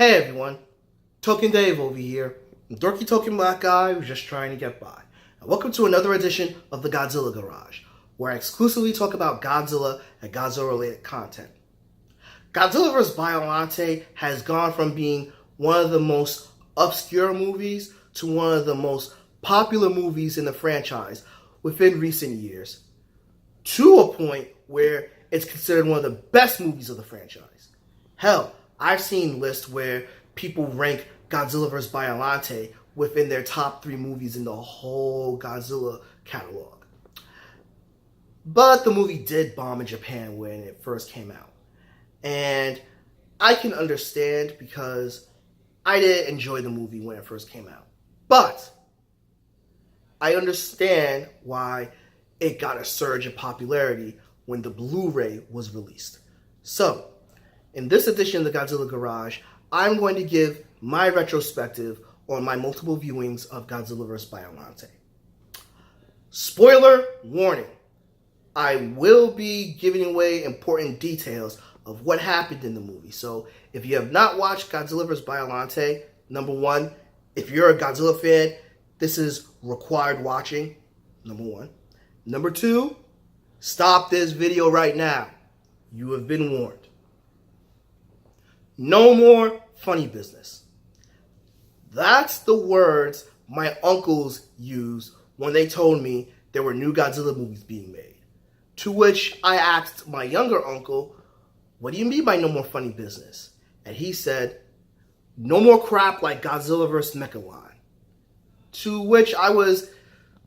Hey everyone, Token Dave over here, dorky token black guy who's just trying to get by. And welcome to another edition of the Godzilla Garage, where I exclusively talk about Godzilla and Godzilla-related content. Godzilla vs. Biollante has gone from being one of the most obscure movies to one of the most popular movies in the franchise within recent years, to a point where it's considered one of the best movies of the franchise. Hell, I've seen lists where people rank Godzilla vs. Biollante within their top 3 movies in the whole Godzilla catalog. But the movie did bomb in Japan when it first came out. And I can understand because I didn't enjoy the movie when it first came out. But I understand why it got a surge in popularity when the Blu-ray was released. So, in this edition of the Godzilla Garage, I'm going to give my retrospective on my multiple viewings of Godzilla vs. Biollante. Spoiler warning, I will be giving away important details of what happened in the movie. So if you have not watched Godzilla vs. Biollante, number one, if you're a Godzilla fan, this is required watching, number one. Number two, stop this video right now. You have been warned. No more funny business. That's the words my uncles used when they told me there were new Godzilla movies being made. To which I asked my younger uncle, what do you mean by no more funny business? And he said, no more crap like Godzilla vs. Megalon. To which I was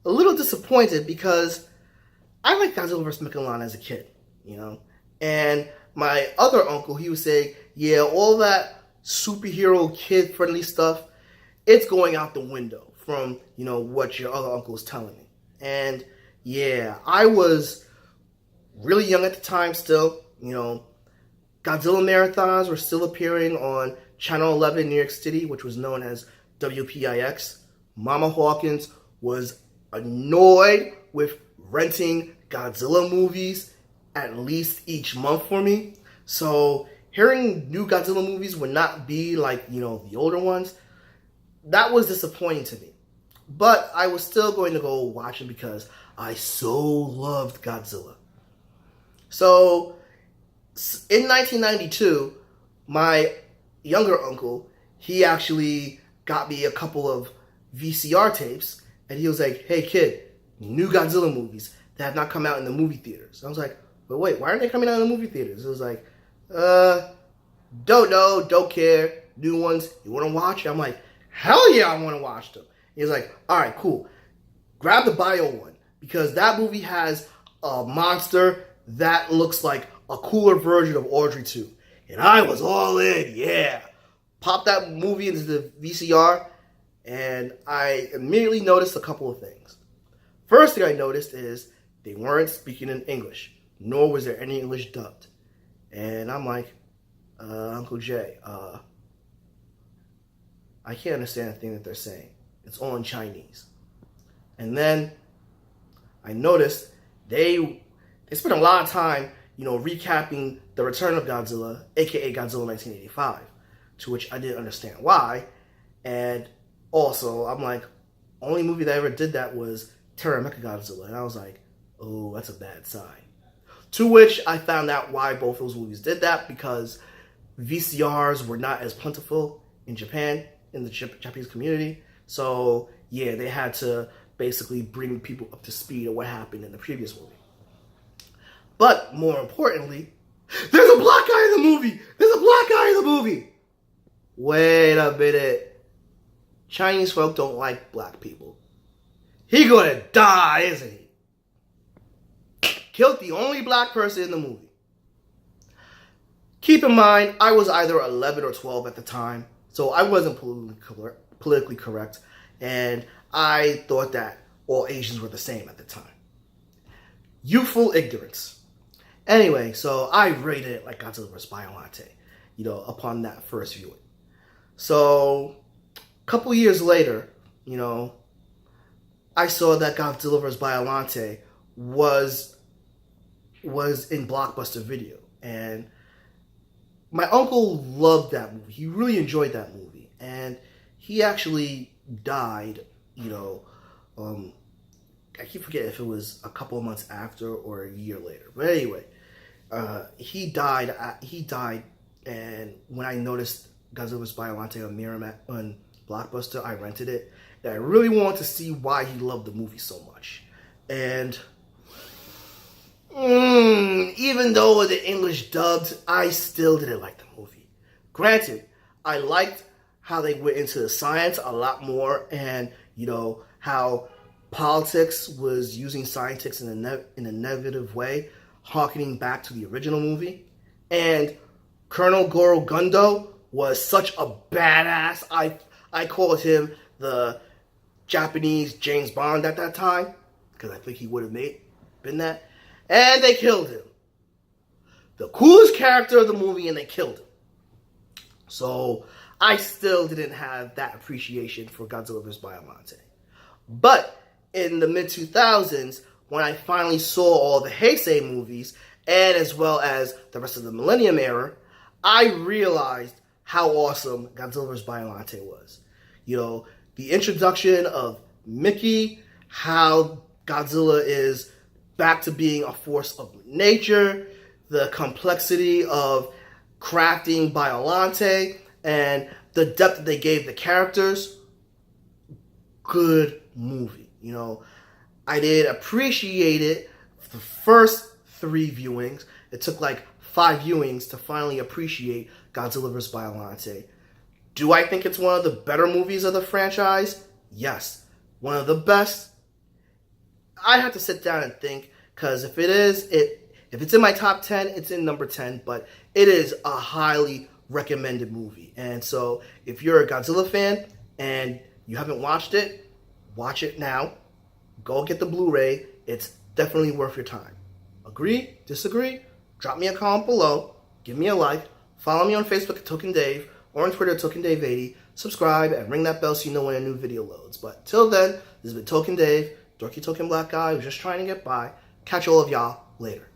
a little disappointed because I liked Godzilla vs. Megalon as a kid, you know? And my other uncle, he would say, yeah, all that superhero kid-friendly stuff, it's going out the window from, you know, what your other uncle is telling me. And yeah, I was really young at the time still, you know. Godzilla marathons were still appearing on Channel 11 in New York City, which was known as WPIX. Mama Hawkins was annoyed with renting Godzilla movies at least each month for me. So hearing new Godzilla movies would not be like, you know, the older ones, that was disappointing to me. But I was still going to go watch it because I so loved Godzilla. So in 1992, my younger uncle, he actually got me a couple of VCR tapes, and he was like, hey kid, new Godzilla movies that have not come out in the movie theaters. I was like, but wait, why aren't they coming out in the movie theaters? It was like, don't know, don't care, new ones, you want to watch? I'm like, hell yeah, I want to watch them. He's like, all right, cool, grab the Bio one, because that movie has a monster that looks like a cooler version of Audrey 2. And I was all in, yeah. Popped that movie into the VCR, and I immediately noticed a couple of things. First thing I noticed is they weren't speaking in English, nor was there any English dubbed. And I'm like, Uncle Jay, I can't understand a thing that they're saying. It's all in Chinese. And then I noticed they spent a lot of time, you know, recapping the return of Godzilla, aka Godzilla 1985, to which I didn't understand why. And also, I'm like, only movie that ever did that was Terra Mechagodzilla. And I was like, oh, that's a bad sign. To which I found out why both those movies did that, because VCRs were not as plentiful in Japan, in the Japanese community. So, yeah, they had to basically bring people up to speed on what happened in the previous movie. But, more importantly, there's a black guy in the movie! There's a black guy in the movie! Wait a minute. Chinese folk don't like black people. He gonna die, isn't he? Killed the only black person in the movie. Keep in mind, I was either 11 or 12 at the time, so I wasn't politically correct, and I thought that all Asians were the same at the time. Youthful ignorance. Anyway, so I rated it like Godzilla vs. Biollante, you know, upon that first viewing. So, a couple years later, you know, I saw that Godzilla vs. Biollante was in Blockbuster Video, and my uncle loved that movie. He really enjoyed that movie. And he actually died, I keep forgetting if it was a couple of months after or a year later. But anyway, he died. And when I noticed Godzilla vs. Biollante on Blockbuster, I rented it. And I really wanted to see why he loved the movie so much. And even though the English dubbed, I still didn't like the movie. Granted, I liked how they went into the science a lot more, and how politics was using scientists in a negative way, harkening back to the original movie. And Colonel Goro Gundo was such a badass. I called him the Japanese James Bond at that time, because I think he would have been that. And they killed him. The coolest character of the movie, and they killed him. So I still didn't have that appreciation for Godzilla vs. Biollante. But in the mid-2000s, when I finally saw all the Heisei movies, and as well as the rest of the Millennium era, I realized how awesome Godzilla vs. Biollante was. The introduction of Mickey, how Godzilla is back to being a force of nature, the complexity of crafting Biollante, and the depth that they gave the characters. Good movie. I did appreciate it the first 3 viewings. It took like 5 viewings to finally appreciate Godzilla vs. Biollante. Do I think it's one of the better movies of the franchise? Yes. One of the best? I have to sit down and think, because if it's in my top 10, it's in number 10, but it is a highly recommended movie. And so if you're a Godzilla fan and you haven't watched it, watch it now. Go get the Blu-ray. It's definitely worth your time. Agree? Disagree? Drop me a comment below. Give me a like. Follow me on Facebook at Token Dave or on Twitter at Token Dave 80. Subscribe and ring that bell so you know when a new video loads. But till then, this has been Token Dave, dorky token black guy who's just trying to get by. Catch all of y'all later.